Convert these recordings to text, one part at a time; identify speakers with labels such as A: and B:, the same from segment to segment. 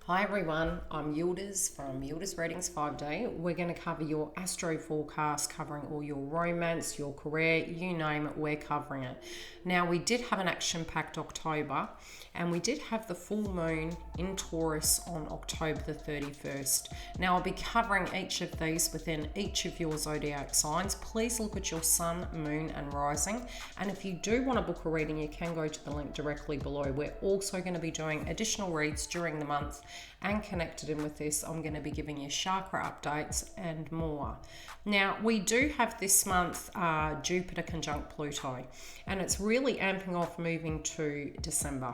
A: Hi everyone, I'm Yildiz from Yildiz Readings 5D. We're going to cover your astro forecast, covering all your romance, your career, you name it, we're covering it. Now, we did have an action-packed October, and we did have the full moon in Taurus on October the 31st. Now, I'll be covering each of these within each of your zodiac signs. Please look at your sun, moon, and rising. And if you do want to book a reading, you can go to the link directly below. We're also going to be doing additional reads during the month, and connected in with this, I'm going to be giving you chakra updates and more. Now, we do have this month Jupiter conjunct Pluto, and it's really amping off moving to December.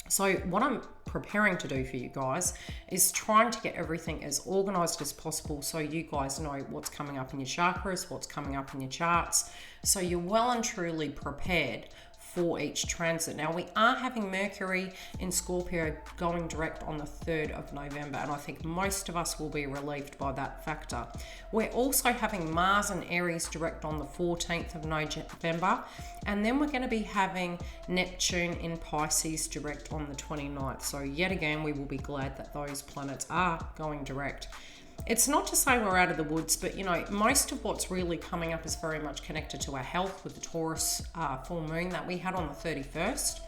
A: So what I'm preparing to do for you guys is trying to get everything as organized as possible so you guys know what's coming up in your chakras, what's coming up in your charts, so you're well and truly prepared for each transit. Now, we are having Mercury in Scorpio going direct on the 3rd of November, and I think most of us will be relieved by that factor. We're also having Mars and Aries direct on the 14th of November, and then we're going to be having Neptune in Pisces direct on the 29th. So yet again, we will be glad that those planets are going direct. It's not to say we're out of the woods, but most of what's really coming up is very much connected to our health with the Taurus full moon that we had on the 31st,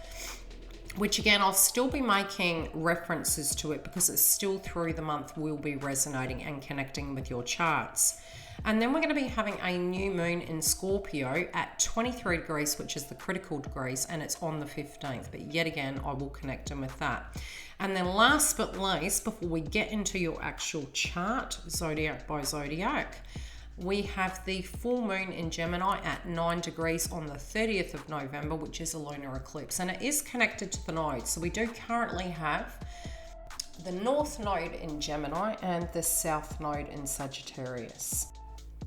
A: which again, I'll still be making references to it because it's still through the month will be resonating and connecting with your charts. And then we're going to be having a new moon in Scorpio at 23 degrees, which is the critical degrees, and it's on the 15th. But yet again, I will connect them with that. And then last but least, before we get into your actual chart, zodiac by zodiac, we have the full moon in Gemini at 9 degrees on the 30th of November, which is a lunar eclipse. And it is connected to the nodes. So we do currently have the North node in Gemini and the South node in Sagittarius.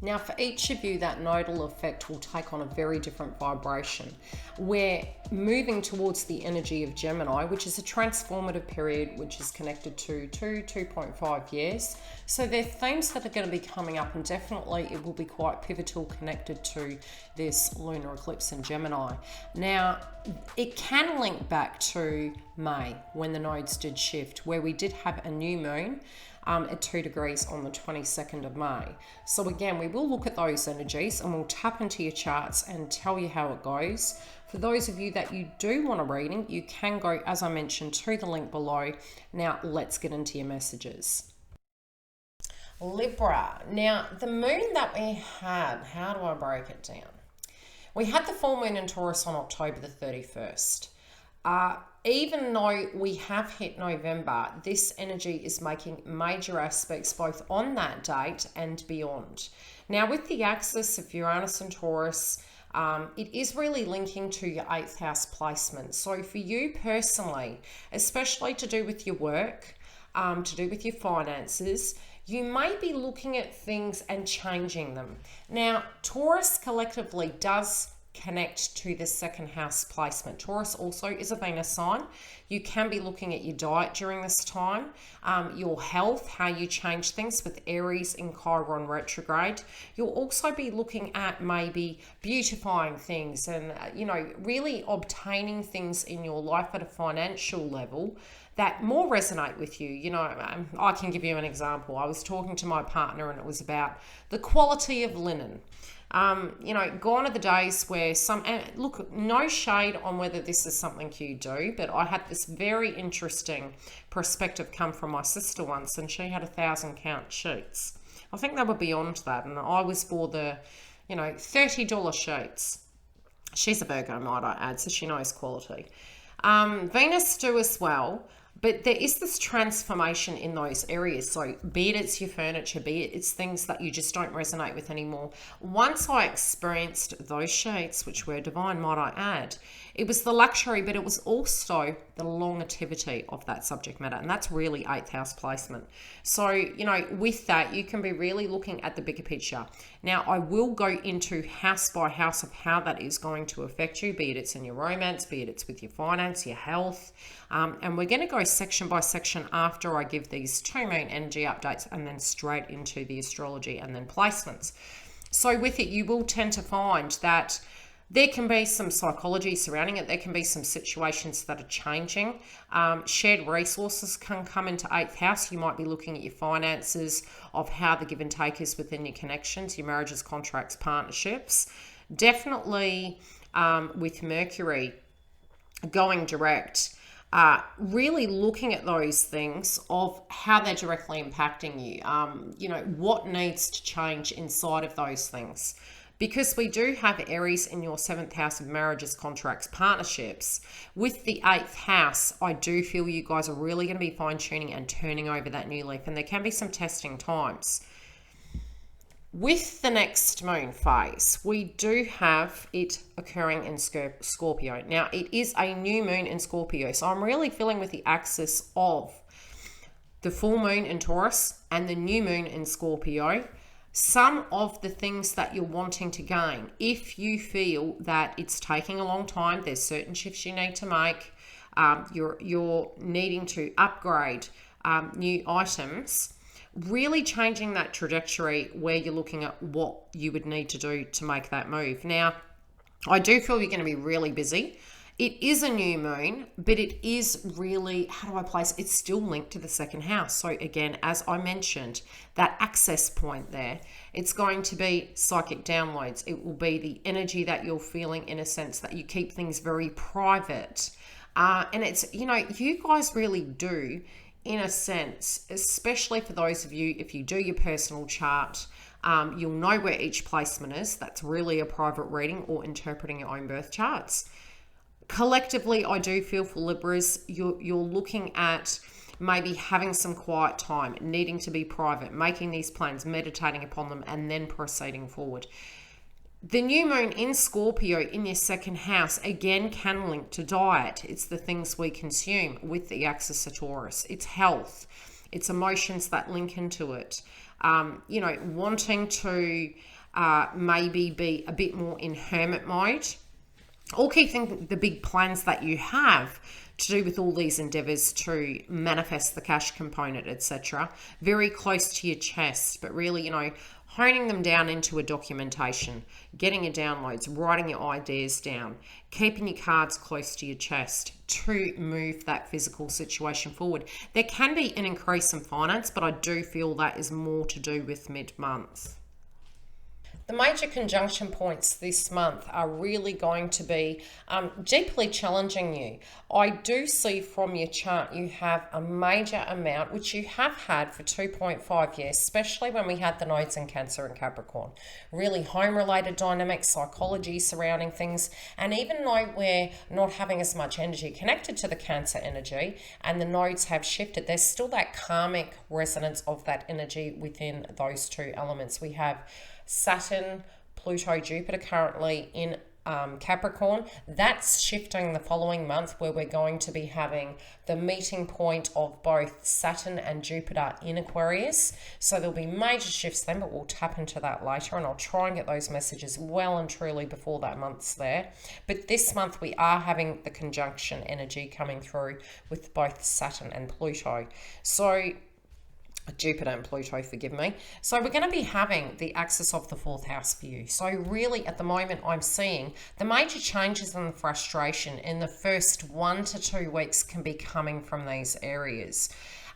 A: Now, for each of you, that nodal effect will take on a very different vibration. We're moving towards the energy of Gemini, which is a transformative period, which is connected to 2.5 years. So there are themes that are going to be coming up, and definitely it will be quite pivotal connected to this lunar eclipse in Gemini. Now, it can link back to May when the nodes did shift, where we did have a new moon at 2 degrees on the 22nd of May. So again, we will look at those energies and we'll tap into your charts and tell you how it goes. For those of you that you do want a reading, you can go, as I mentioned, to the link below. Now, let's get into your messages. Libra. Now, the moon that we had, how do I break it down? We had the full moon in Taurus on October the 31st. Even though we have hit November, this energy is making major aspects both on that date and beyond. Now, with the axis of Uranus and Taurus, it is really linking to your 8th house placement. So for you personally, especially to do with your work, to do with your finances, you may be looking at things and changing them. Now, Taurus collectively does connect to the 2nd house placement. Taurus also is a Venus sign. You can be looking at your diet during this time, your health, how you change things with Aries in Chiron retrograde. You'll also be looking at maybe beautifying things and, really obtaining things in your life at a financial level that more resonate with you. I can give you an example. I was talking to my partner and it was about the quality of linen. Gone are the days where look, no shade on whether this is something you do, but I had this very interesting perspective come from my sister once, and she had 1,000 count sheets. I think they were beyond that, and I was for the, $30 sheets. She's a Virgo, might I add, so she knows quality. Venus do as well. But there is this transformation in those areas. So be it it's your furniture, be it it's things that you just don't resonate with anymore. Once I experienced those sheets, which were divine, might I add, it was the luxury, but it was also the longevity of that subject matter. And that's really 8th house placement. So, with that, you can be really looking at the bigger picture. Now, I will go into house by house of how that is going to affect you, be it it's in your romance, be it it's with your finance, your health. And we're going to go section by section after I give these 2 moon energy updates, and then straight into the astrology and then placements. So with it, you will tend to find that There can be some psychology surrounding it. There can be some situations that are changing. Shared resources can come into 8th house. You might be looking at your finances, of how the give and take is within your connections, your marriages, contracts, partnerships. Definitely with Mercury going direct, really looking at those things of how they're directly impacting you. You know, what needs to change inside of those things. Because we do have Aries in your 7th house of marriages, contracts, partnerships. With the 8th house, I do feel you guys are really going to be fine-tuning and turning over that new leaf. And there can be some testing times. With the next moon phase, we do have it occurring in Scorpio. Now, it is a new moon in Scorpio. So I'm really feeling with the axis of the full moon in Taurus and the new moon in Scorpio, some of the things that you're wanting to gain. If you feel that it's taking a long time, there's certain shifts you need to make, you're needing to upgrade new items, really changing that trajectory where you're looking at what you would need to do to make that move. Now, I do feel you're going to be really busy. It is a new moon, but it is really, how do I place? It's still linked to the 2nd house. So again, as I mentioned, that access point there, it's going to be psychic downloads. It will be the energy that you're feeling, in a sense that you keep things very private. And it's, you know, you guys really do, in a sense, especially for those of you, if you do your personal chart, you'll know where each placement is. That's really a private reading or interpreting your own birth charts. Collectively, I do feel for Libras, you're looking at maybe having some quiet time, needing to be private, making these plans, meditating upon them, and then proceeding forward. The new moon in Scorpio in your 2nd house, again, can link to diet. It's the things we consume with the axis of Taurus. It's health. It's emotions that link into it. You know, wanting to maybe be a bit more in hermit mode, or keeping the big plans that you have to do with all these endeavors to manifest the cash component, etc., very close to your chest, but really, you know, honing them down into a documentation, getting your downloads, writing your ideas down, keeping your cards close to your chest to move that physical situation forward. There can be an increase in finance, but I do feel that is more to do with mid-month. The major conjunction points this month are really going to be deeply challenging you. I do see from your chart you have a major amount, which you have had for 2.5 years, especially when we had the nodes in Cancer and Capricorn. Really home-related dynamics, psychology surrounding things, and even though we're not having as much energy connected to the Cancer energy and the nodes have shifted, there's still that karmic resonance of that energy within those two elements. We have Saturn, Pluto, Jupiter currently in Capricorn. That's shifting the following month, where we're going to be having the meeting point of both Saturn and Jupiter in Aquarius. So there'll be major shifts then, but we'll tap into that later, and I'll try and get those messages well and truly before that month's there. But this month we are having the conjunction energy coming through with both Saturn and Pluto. So Jupiter and Pluto, forgive me. So we're going to be having the axis of the 4th house for you. So really at the moment I'm seeing the major changes and the frustration in the first 1 to 2 weeks can be coming from these areas.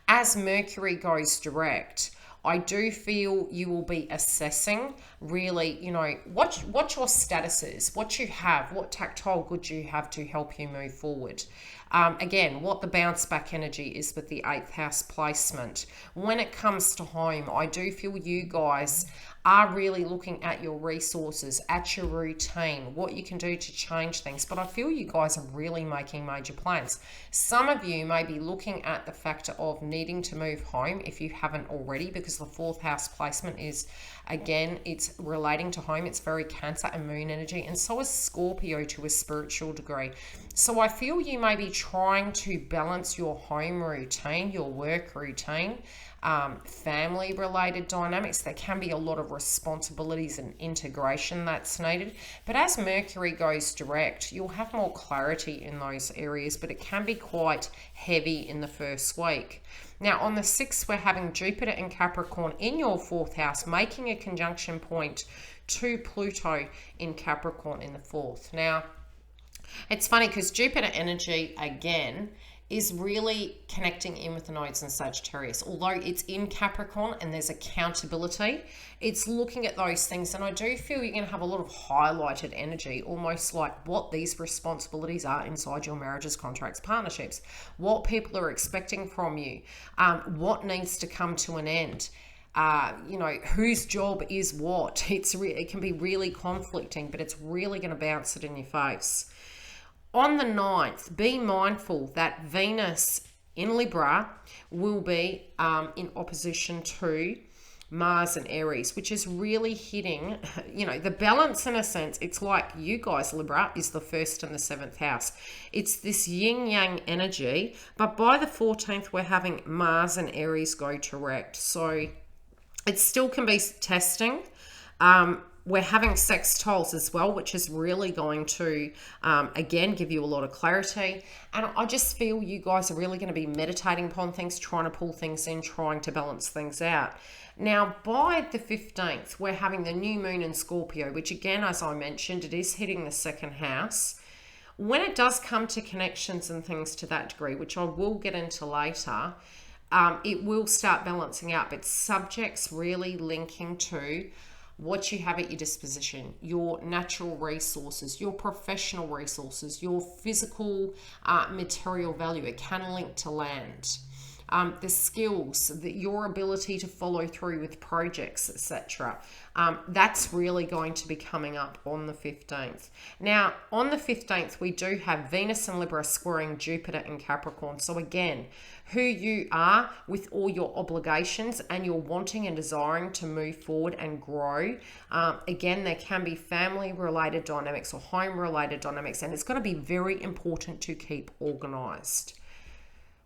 A: As Mercury goes direct, I do feel you will be assessing really, you know, what your status is, what you have, what tactile goods you have to help you move forward. Again, what the bounce back energy is with the 8th house placement. When it comes to home, I do feel you guys are really looking at your resources, at your routine, what you can do to change things. But I feel you guys are really making major plans. Some of you may be looking at the factor of needing to move home if you haven't already, because the 4th house placement is, again, it's relating to home. It's very Cancer and Moon energy, and so is Scorpio to a spiritual degree. So I feel you may be trying to balance your home routine, your work routine, family related dynamics. There can be a lot of responsibilities and integration that's needed. But as Mercury goes direct, you'll have more clarity in those areas, but it can be quite heavy in the first week. Now on the 6th, we're having Jupiter and Capricorn in your 4th house, making a conjunction point to Pluto in Capricorn in the 4th. Now, it's funny because Jupiter energy, again, is really connecting in with the nodes in Sagittarius. Although it's in Capricorn and there's accountability, it's looking at those things. And I do feel you're going to have a lot of highlighted energy, almost like what these responsibilities are inside your marriages, contracts, partnerships, what people are expecting from you, what needs to come to an end. Whose job is what. It can be really conflicting, but it's really going to bounce it in your face. On the 9th, be mindful that Venus in Libra will be in opposition to Mars and Aries, which is really hitting, the balance in a sense. It's like you guys, Libra, is the 1st and the 7th house. It's this yin-yang energy, but by the 14th, we're having Mars and Aries go direct. So it still can be testing. We're having sextiles as well, which is really going to, again, give you a lot of clarity. And I just feel you guys are really going to be meditating upon things, trying to pull things in, trying to balance things out. Now, by the 15th, we're having the new moon in Scorpio, which again, as I mentioned, it is hitting the 2nd house. When it does come to connections and things to that degree, which I will get into later, it will start balancing out, but subjects really linking to what you have at your disposition, your natural resources, your professional resources, your physical material value. It can link to land. The skills, your ability to follow through with projects, etc. That's really going to be coming up on the 15th. Now, on the 15th, we do have Venus and Libra squaring Jupiter and Capricorn. So again, who you are with all your obligations and you're wanting and desiring to move forward and grow. Again, there can be family-related dynamics or home-related dynamics, and it's going to be very important to keep organized.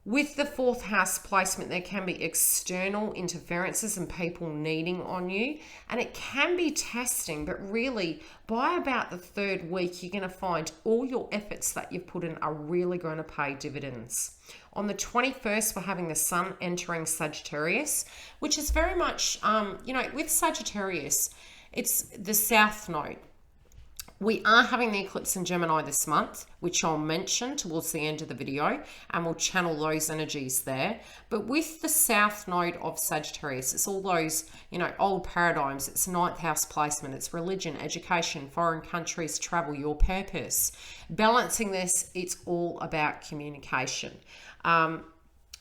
A: With the 4th house placement, there can be external interferences and people needing on you, and it can be testing, but really by about the 3rd week, you're going to find all your efforts that you've put in are really going to pay dividends. On the 21st, we're having the sun entering Sagittarius, which is very much, with Sagittarius, it's the south node. We are having the eclipse in Gemini this month, which I'll mention towards the end of the video, and we'll channel those energies there. But with the south node of Sagittarius, it's all those, old paradigms. It's 9th house placement. It's religion, education, foreign countries, travel, your purpose. Balancing this, it's all about communication.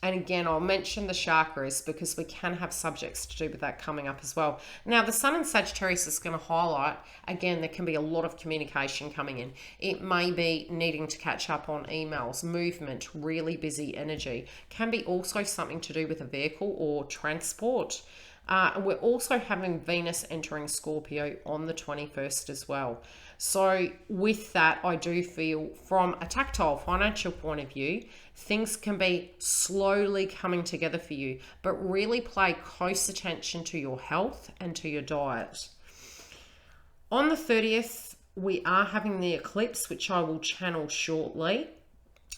A: And again, I'll mention the chakras because we can have subjects to do with that coming up as well. Now, the sun in Sagittarius is going to highlight, again, there can be a lot of communication coming in. It may be needing to catch up on emails, movement, really busy energy. Can be also something to do with a vehicle or transport. We're also having Venus entering Scorpio on the 21st as well. So with that, I do feel from a tactile financial point of view, things can be slowly coming together for you, but really pay close attention to your health and to your diet. On the 30th, we are having the eclipse, which I will channel shortly,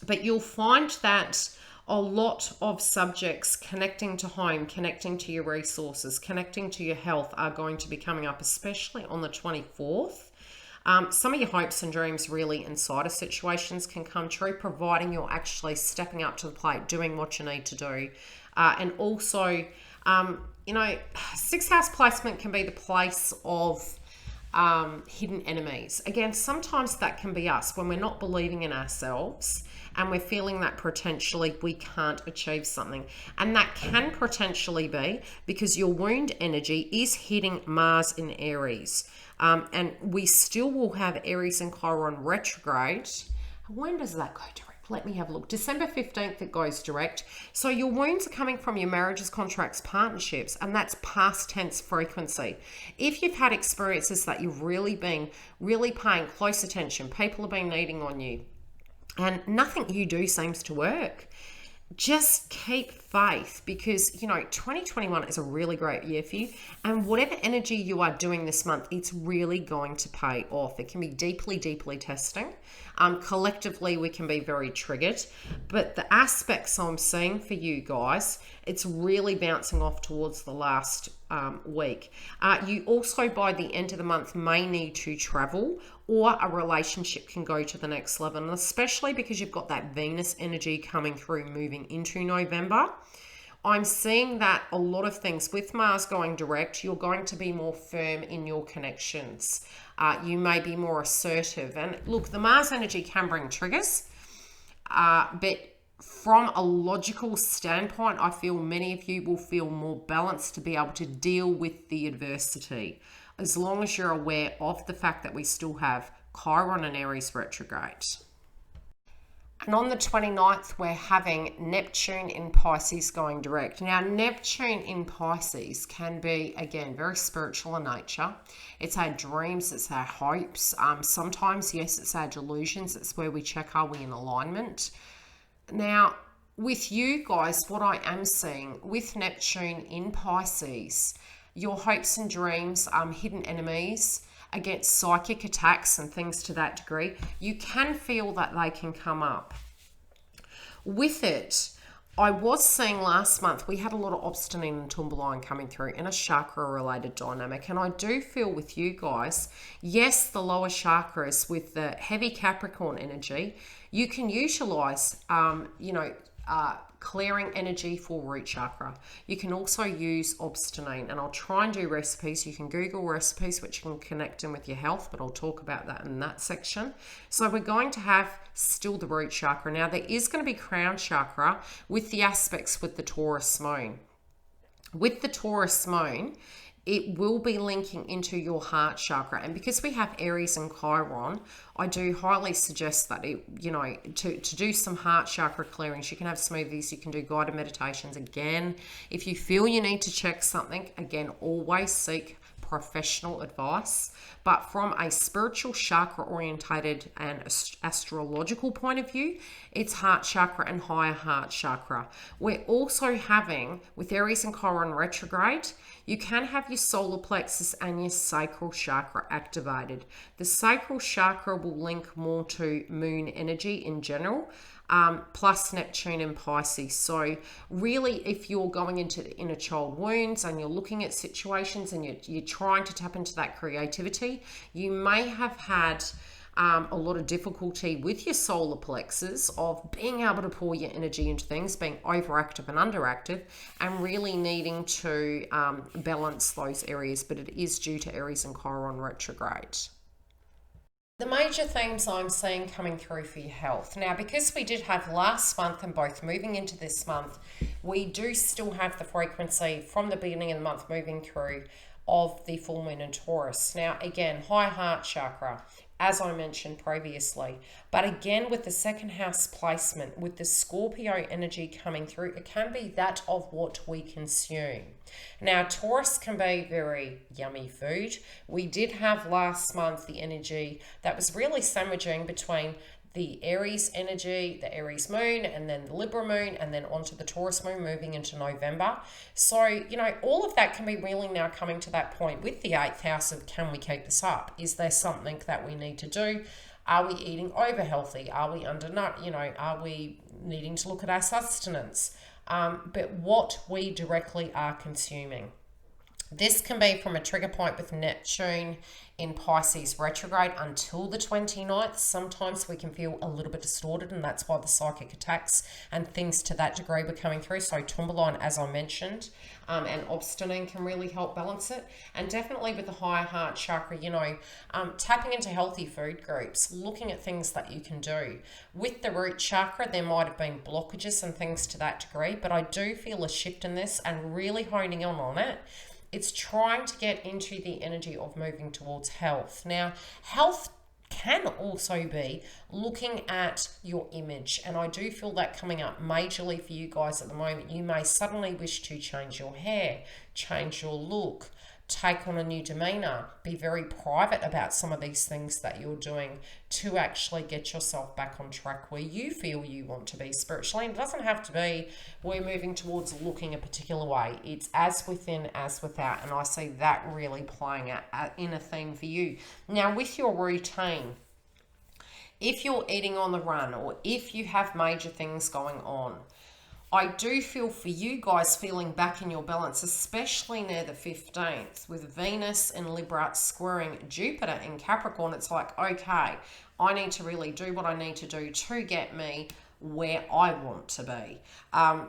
A: but you'll find that a lot of subjects connecting to home, connecting to your resources, connecting to your health are going to be coming up, especially on the 24th. Some of your hopes and dreams really inside of situations can come true, providing you're actually stepping up to the plate, doing what you need to do. And also, 6th house placement can be the place of hidden enemies. Again, sometimes that can be us when we're not believing in ourselves and we're feeling that potentially we can't achieve something. And that can potentially be because your wound energy is hitting Mars in Aries. And we still will have Aries and Chiron retrograde. When does that go direct? Let me have a look. December 15th, it goes direct. So your wounds are coming from your marriages, contracts, partnerships, and that's past tense frequency. If you've had experiences that you've really been paying close attention, people have been needing on you, and nothing you do seems to work. Just keep faith, because 2021 is a really great year for you, and whatever energy you are doing this month, it's really going to pay off. It can be deeply testing. Collectively we can be very triggered, but the aspects I'm seeing for you guys, it's really bouncing off towards the last week. You also by the end of the month may need to travel, or a relationship can go to the next level, and especially because you've got that Venus energy coming through moving into November. I'm seeing that a lot of things with Mars going direct, you're going to be more firm in your connections. You may be more assertive. And look, the Mars energy can bring triggers, but from a logical standpoint, I feel many of you will feel more balanced to be able to deal with the adversity, as long as you're aware of the fact that we still have Chiron and Aries retrograde. And on the 29th, we're having Neptune in Pisces going direct. Now, Neptune in Pisces can be, again, very spiritual in nature. It's our dreams, it's our hopes. Sometimes, yes, it's our delusions. It's where we check, are we in alignment? Now, with you guys, what I am seeing with Neptune in Pisces, your hopes and dreams, hidden enemies, against psychic attacks and things to that degree, you can feel that they can come up. With it, I was seeing last month, we had a lot of obstinate and tumble coming through in a chakra-related dynamic. And I do feel with you guys, yes, the lower chakras with the heavy Capricorn energy, you can utilize, clearing energy for root chakra. You can also use obstinate, and I'll try and do recipes. You can Google recipes which can connect in with your health, but I'll talk about that in that section. So we're going to have still the root chakra. Now there is going to be crown chakra with the aspects with the Taurus moon. With the Taurus moon, it will be linking into your heart chakra. And because we have Aries and Chiron, I do highly suggest that, to do some heart chakra clearings. You can have smoothies, you can do guided meditations. Again, if you feel you need to check something, again, always seek professional advice. But from a spiritual chakra orientated and astrological point of view, it's heart chakra and higher heart chakra. We're also having, with Aries and Chiron retrograde, you can have your solar plexus and your sacral chakra activated. The sacral chakra will link more to moon energy in general, plus Neptune and Pisces. So really, if you're going into the inner child wounds and you're looking at situations and you're trying to tap into that creativity, you may have had a lot of difficulty with your solar plexus of being able to pour your energy into things, being overactive and underactive, and really needing to balance those areas. But it is due to Aries and Chiron retrograde. The major themes I'm seeing coming through for your health. Now, because we did have last month and both moving into this month, we do still have the frequency from the beginning of the month moving through of the full moon in Taurus. Now, again, high heart chakra, as I mentioned previously. But again, with the second house placement, with the Scorpio energy coming through, it can be that of what we consume. Now, Taurus can be very yummy food. We did have last month the energy that was really sandwiching between the Aries energy, the Aries moon, and then the Libra moon, and then onto the Taurus moon moving into November. So, all of that can be really now coming to that point with the 8th house of, can we keep this up? Is there something that we need to do? Are we eating over healthy? Are we under nut? Are we needing to look at our sustenance? But what we directly are consuming. This can be from a trigger point with Neptune in Pisces retrograde until the 29th. Sometimes we can feel a little bit distorted, and that's why the psychic attacks and things to that degree were coming through. So Tumbaline, as I mentioned, and obstinate can really help balance it. And definitely with the higher heart chakra, tapping into healthy food groups, looking at things that you can do. With the root chakra, there might have been blockages and things to that degree, but I do feel a shift in this and really honing on it. It's trying to get into the energy of moving towards health. Now, health can also be looking at your image, and I do feel that coming up majorly for you guys at the moment. You may suddenly wish to change your hair, change your look, take on a new demeanor, be very private about some of these things that you're doing to actually get yourself back on track where you feel you want to be spiritually. And it doesn't have to be we're moving towards looking a particular way. It's as within as without, and I see that really playing in a theme for you. Now, with your routine, if you're eating on the run or if you have major things going on, I do feel for you guys feeling back in your balance, especially near the 15th, with Venus in Libra squaring Jupiter in Capricorn. It's like, okay, I need to really do what I need to do to get me where I want to be.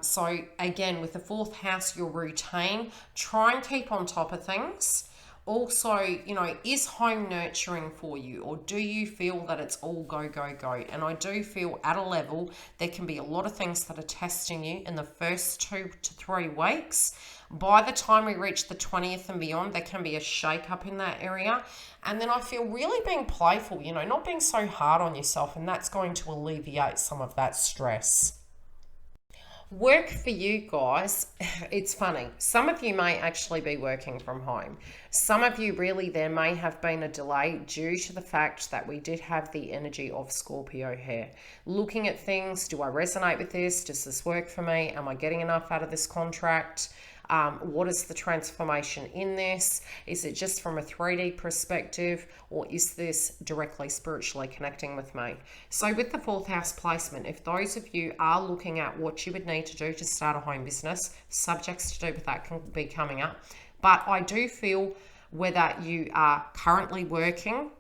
A: So again, with the 4th house, your routine, try and keep on top of things. Also, you know, is home nurturing for you, or do you feel that it's all go, go, go? And I do feel at a level there can be a lot of things that are testing you in the first 2 to 3 weeks. By the time we reach the 20th and beyond, there can be a shake up in that area. And then I feel really being playful, you know, not being so hard on yourself, and that's going to alleviate some of that stress. Work for you guys, it's funny. Some of you may actually be working from home. Some of you really, there may have been a delay due to the fact that we did have the energy of Scorpio here. Looking at things, do I resonate with this? Does this work for me? Am I getting enough out of this contract? What is the transformation in this? Is it just from a 3D perspective, or is this directly spiritually connecting with me? So with the 4th house placement, if those of you are looking at what you would need to do to start a home business, subjects to do with that can be coming up. But I do feel whether you are currently working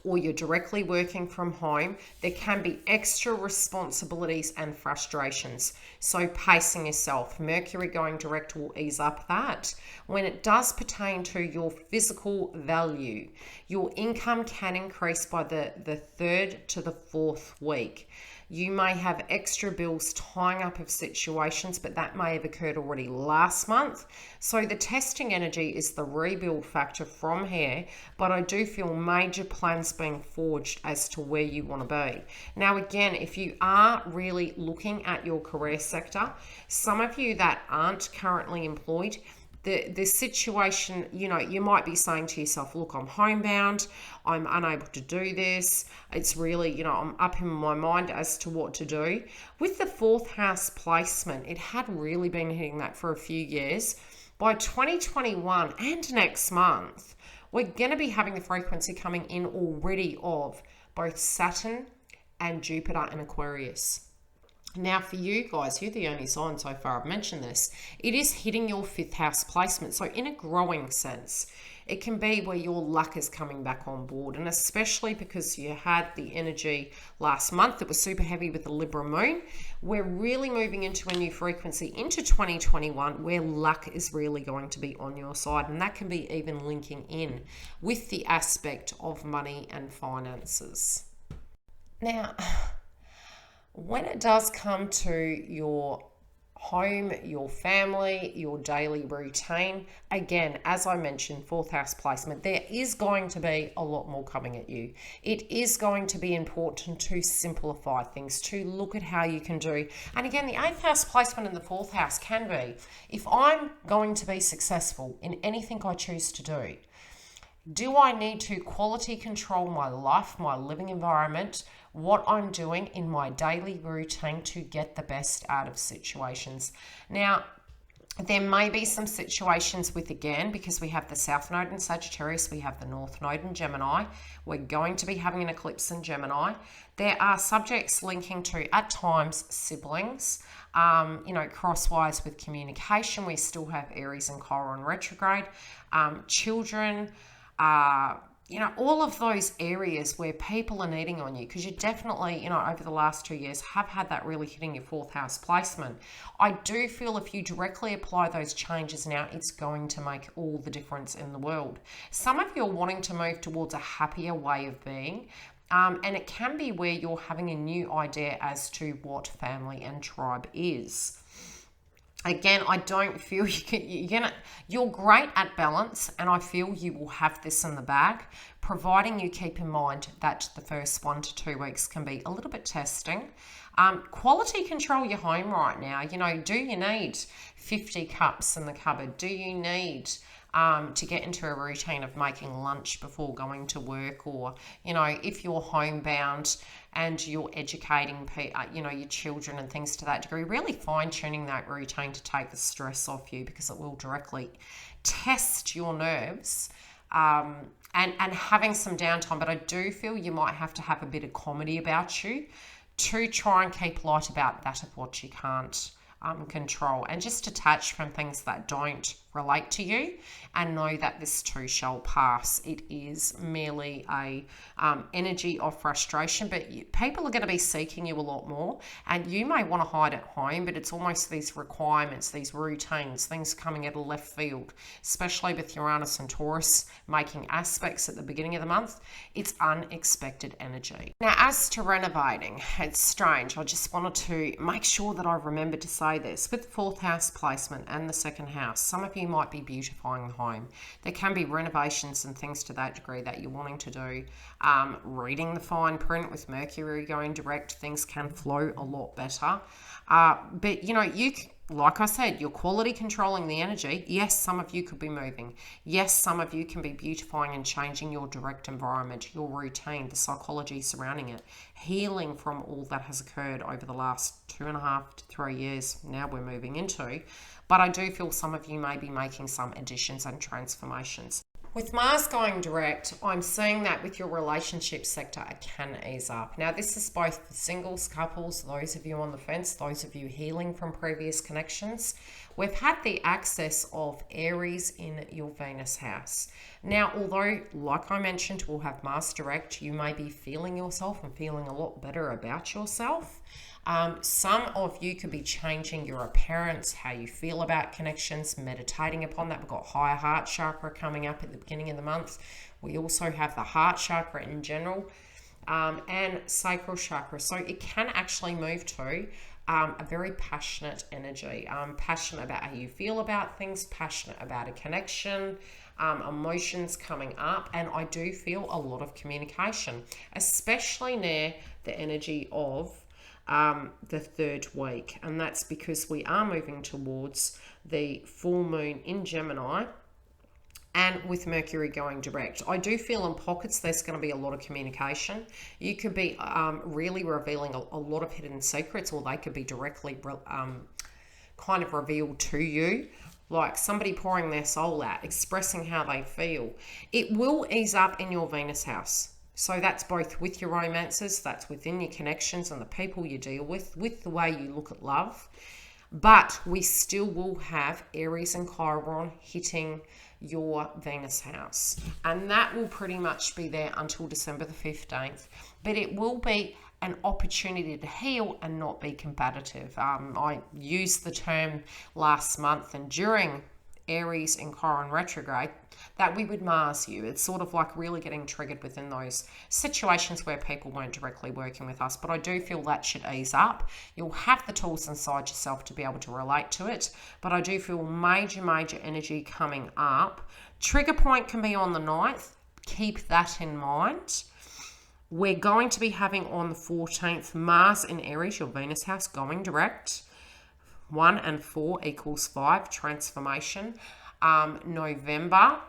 A: or you're directly working from home, there can be extra responsibilities and frustrations. So pacing yourself, Mercury going direct will ease up that. When it does pertain to your physical value, your income can increase by the 3rd to the 4th week. You may have extra bills tying up of situations, but that may have occurred already last month. So the testing energy is the rebuild factor from here, but I do feel major plans being forged as to where you want to be. Now, again, if you are really looking at your career sector, some of you that aren't currently employed, the situation, you know, you might be saying to yourself, look, I'm homebound, I'm unable to do this. It's really, you know, I'm up in my mind as to what to do. With the 4th house placement, it had really been hitting that for a few years. By 2021 and next month, we're going to be having the frequency coming in already of both Saturn and Jupiter in Aquarius. Now for you guys, you're the only sign so far I've mentioned this, it is hitting your 5th house placement. So in a growing sense, it can be where your luck is coming back on board. And especially because you had the energy last month that was super heavy with the Libra moon, we're really moving into a new frequency into 2021 where luck is really going to be on your side. And that can be even linking in with the aspect of money and finances. Now, when it does come to your home, your family, your daily routine, again, as I mentioned, 4th house placement, there is going to be a lot more coming at you. It is going to be important to simplify things, to look at how you can do. And again, the 8th house placement in the 4th house can be, if I'm going to be successful in anything I choose to do I need to quality control my life, my living environment, what I'm doing in my daily routine to get the best out of situations? Now, there may be some situations with, again, because we have the South Node in Sagittarius, we have the North Node in Gemini, we're going to be having an eclipse in Gemini. There are subjects linking to, at times, siblings, you know, crosswise with communication. We still have Aries and Chiron retrograde, children, you know, all of those areas where people are needing on you, because you definitely, you know, over the last 2 years have had that really hitting your 4th house placement. I do feel if you directly apply those changes now, it's going to make all the difference in the world. Some of you are wanting to move towards a happier way of being, and it can be where you're having a new idea as to what family and tribe is. Again, I don't feel you're great at balance, and I feel you will have this in the bag, providing you keep in mind that the first 1 to 2 weeks can be a little bit testing. Quality control your home right now. You know, do you need 50 cups in the cupboard? Do you need to get into a routine of making lunch before going to work, or, you know, if you're homebound and you're educating, you know, your children and things to that degree, really fine-tuning that routine to take the stress off you, because it will directly test your nerves, and having some downtime. But I do feel you might have to have a bit of comedy about you to try and keep light about that of what you can't control, and just detach from things that don't relate to you, and know that this too shall pass. It is merely a energy of frustration, but people are going to be seeking you a lot more, and you may want to hide at home, but it's almost these requirements, these routines, things coming out of left field, especially with Uranus and Taurus making aspects at the beginning of the month. It's unexpected energy. Now, as to renovating, it's strange. I just wanted to make sure that I remembered to say this. With the 4th house placement and the 2nd house, some of you might be beautifying the home. There can be renovations and things to that degree that you're wanting to do. Reading the fine print with Mercury going direct, things can flow a lot better. But, you know, like I said, you're quality controlling the energy. Yes, some of you could be moving. Yes, some of you can be beautifying and changing your direct environment, your routine, the psychology surrounding it, healing from all that has occurred over the last 2.5 to 3 years now we're moving into. But I do feel some of you may be making some additions and transformations. With Mars going direct, I'm seeing that with your relationship sector, it can ease up. Now, this is both for singles, couples, those of you on the fence, those of you healing from previous connections. We've had the access of Aries in your Venus house. Now, although, like I mentioned, we'll have Mars direct, you may be feeling yourself and feeling a lot better about yourself. Some of you could be changing your appearance, how you feel about connections, meditating upon that. We've got higher heart chakra coming up at the beginning of the month. We also have the heart chakra in general, and sacral chakra. So it can actually move to a very passionate energy, passionate about how you feel about things, passionate about a connection, emotions coming up. And I do feel a lot of communication, especially near the energy of the 3rd week, and that's because we are moving towards the full moon in Gemini, and with Mercury going direct. I do feel in pockets there's going to be a lot of communication. You could be really revealing a lot of hidden secrets, or they could be directly kind of revealed to you, like somebody pouring their soul out, expressing how they feel. It will ease up in your Venus house. So that's both with your romances, that's within your connections and the people you deal with the way you look at love. But we still will have Aries and Chiron hitting your Venus house. And that will pretty much be there until December the 15th. But it will be an opportunity to heal and not be combative. I used the term last month, and during Aries and Chiron retrograde, that we would Mars you. It's sort of like really getting triggered within those situations where people weren't directly working with us. But I do feel that should ease up. You'll have the tools inside yourself to be able to relate to it. But I do feel major energy coming up. Trigger point can be on the 9th. Keep that in mind. We're going to be having on the 14th Mars in Aries, your Venus house, going direct. 1 and 4 equals 5, transformation. November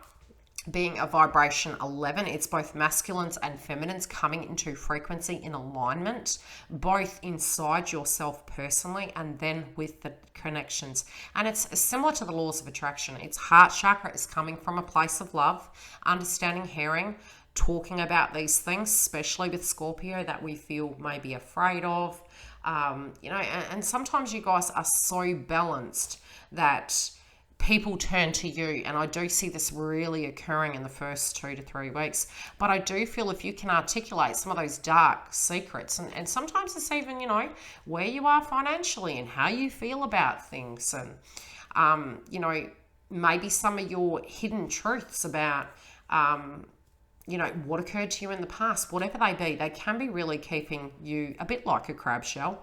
A: being a vibration 11, it's both masculines and feminines coming into frequency in alignment, both inside yourself personally and then with the connections. And it's similar to the laws of attraction. Its heart chakra is coming from a place of love, understanding, hearing, talking about these things, especially with Scorpio, that we feel maybe afraid of. And sometimes you guys are so balanced that people turn to you, and I do see this really occurring in the first 2 to 3 weeks. But I do feel if you can articulate some of those dark secrets, and sometimes it's even, where you are financially and how you feel about things, and, maybe some of your hidden truths about, what occurred to you in the past, whatever they be, they can be really keeping you a bit like a crab shell,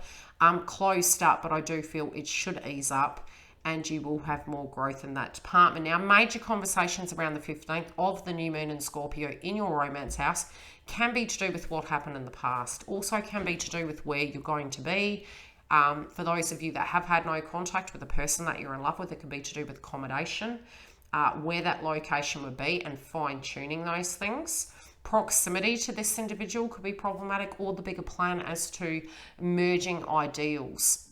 A: closed up. But I do feel it should ease up, and you will have more growth in that department. Now, major conversations around the 15th of the new moon in Scorpio in your romance house can be to do with what happened in the past. Also can be to do with where you're going to be. For those of you that have had no contact with the person that you're in love with, it could be to do with accommodation. where that location would be and fine-tuning those things. Proximity to this individual could be problematic, or the bigger plan as to merging ideals.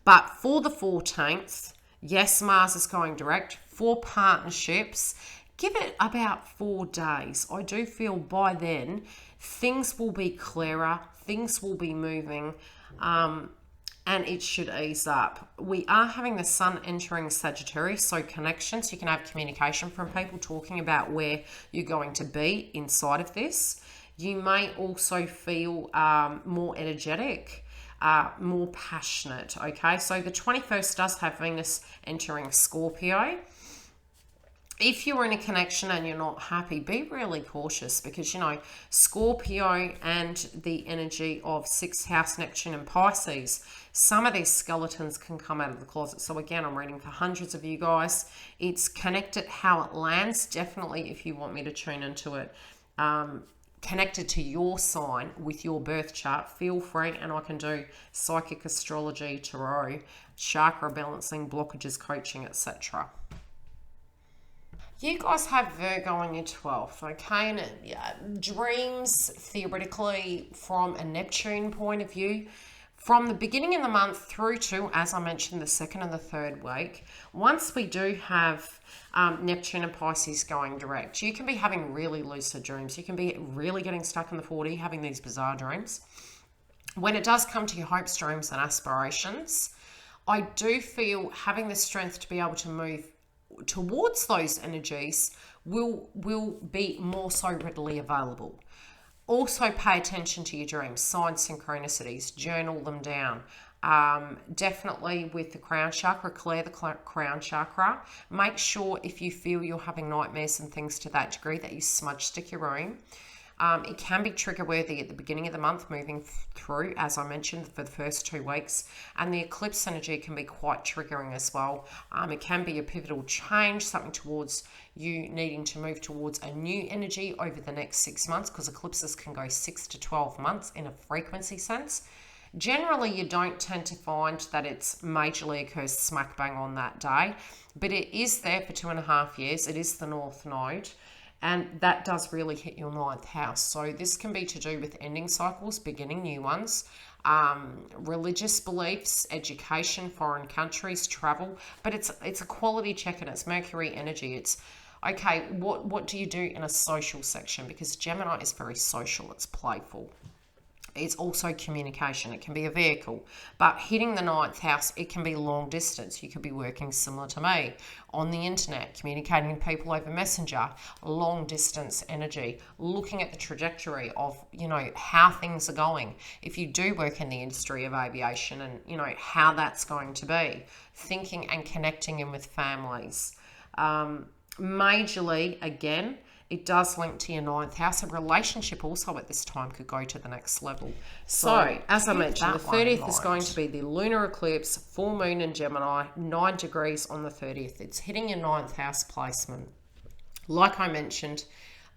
A: But for the 14th, yes, Mars is going direct. For partnerships, give it about 4 days. I do feel by then things will be clearer, things will be moving, and it should ease up. We are having the sun entering Sagittarius, so connections. You can have communication from people talking about where you're going to be inside of this. You may also feel more energetic, more passionate, okay? So the 21st does have Venus entering Scorpio. If you're in a connection and you're not happy, be really cautious, because, you know, Scorpio and the energy of 6th house Neptune and Pisces, some of these skeletons can come out of the closet. So again, I'm reading for hundreds of you guys. It's connected how it lands. Definitely, if you want me to tune into it, connected to your sign with your birth chart, feel free, and I can do psychic astrology, tarot, chakra balancing, blockages, coaching, etc. You guys have Virgo on your 12th, okay? And dreams, theoretically, from a Neptune point of view, from the beginning of the month through to, as I mentioned, the 2nd and the 3rd week, once we do have Neptune and Pisces going direct, you can be having really lucid dreams. You can be really getting stuck in the 40, having these bizarre dreams. When it does come to your hopes, dreams, and aspirations, I do feel having the strength to be able to move towards those energies will be more so readily available. Also pay attention to your dreams, signs, synchronicities, journal them down. Definitely with the crown chakra, clear the crown chakra. Make sure if you feel you're having nightmares and things to that degree that you smudge stick your room. It can be trigger worthy at the beginning of the month, moving through, as I mentioned, for the first 2 weeks. And the eclipse energy can be quite triggering as well. It can be a pivotal change, something towards you needing to move towards a new energy over the next 6 months, because eclipses can go 6 to 12 months in a frequency sense. Generally, you don't tend to find that it's majorly occurs smack bang on that day, but it is there for 2.5 years. It is the North Node. And that does really hit your 9th house. So this can be to do with ending cycles, beginning new ones, religious beliefs, education, foreign countries, travel. But it's a quality check, and it's Mercury energy. It's, okay, what do you do in a social section? Because Gemini is very social. It's playful. It's also communication. It can be a vehicle. But hitting the 9th house, it can be long distance. You could be working similar to me on the internet, communicating with people over Messenger, long distance energy, looking at the trajectory of, you know, how things are going. If you do work in the industry of aviation, and, you know, how that's going to be, thinking and connecting in with families. Majorly, again, it does link to your 9th house. A relationship also at this time could go to the next level. So, as I mentioned, the 30th is going to be the lunar eclipse, full moon in Gemini, 9 degrees on the 30th. It's hitting your 9th house placement. Like I mentioned,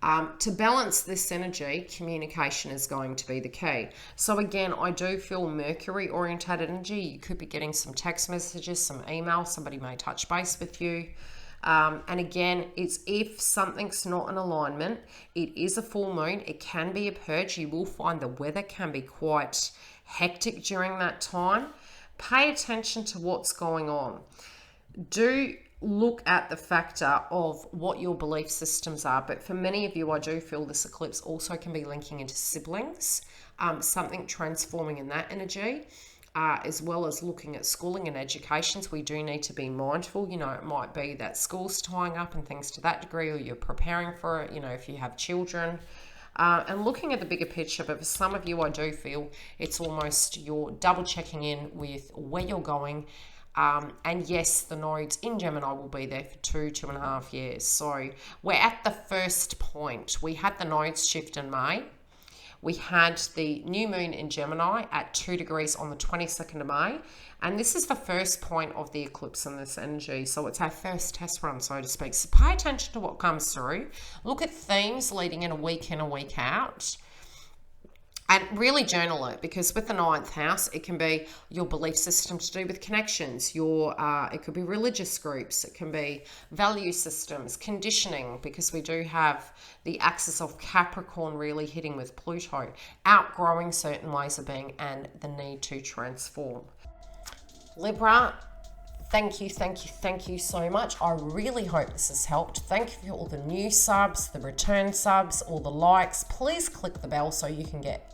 A: to balance this energy, communication is going to be the key. So again, I do feel Mercury-orientated energy. You could be getting some text messages, some emails. Somebody may touch base with you. And again, it's if something's not in alignment, it is a full moon. It can be a purge. You will find the weather can be quite hectic during that time. Pay attention to what's going on. Do look at the factor of what your belief systems are. But for many of you, I do feel this eclipse also can be linking into siblings, something transforming in that energy. As well as looking at schooling and educations, we do need to be mindful. You know, it might be that school's tying up and things to that degree, or you're preparing for it, you know, if you have children. And looking at the bigger picture, but for some of you, I do feel it's almost you're double checking in with where you're going. And yes, the nodes in Gemini will be there for 2.5 years. So we're at the first point. We had the nodes shift in May. We had the new moon in Gemini at 2 degrees on the 22nd of May. And this is the first point of the eclipse in this energy. So it's our first test run, so to speak. So pay attention to what comes through. Look at themes leading in, a week out. And really journal it, because with the 9th house, it can be your belief system to do with connections, it could be religious groups, it can be value systems, conditioning, because we do have the axis of Capricorn really hitting with Pluto, outgrowing certain ways of being and the need to transform. Libra, thank you so much. I really hope this has helped. Thank you for all the new subs, the return subs, all the likes. Please click the bell so you can get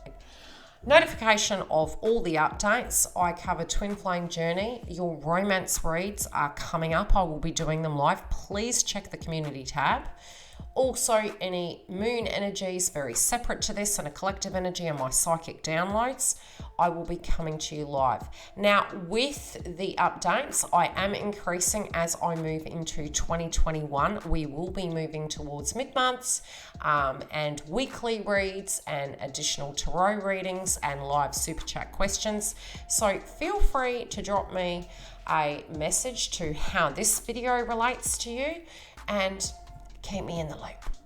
A: notification of all the updates. I cover twin flame journey. Your romance reads are coming up. I will be doing them live. Please check the community tab. Also, any moon energies very separate to this and a collective energy and my psychic downloads, I will be coming to you live. Now, with the updates, I am increasing as I move into 2021. We will be moving towards mid-months and weekly reads and additional tarot readings and live super chat questions. So feel free to drop me a message to how this video relates to you and keep me in the loop.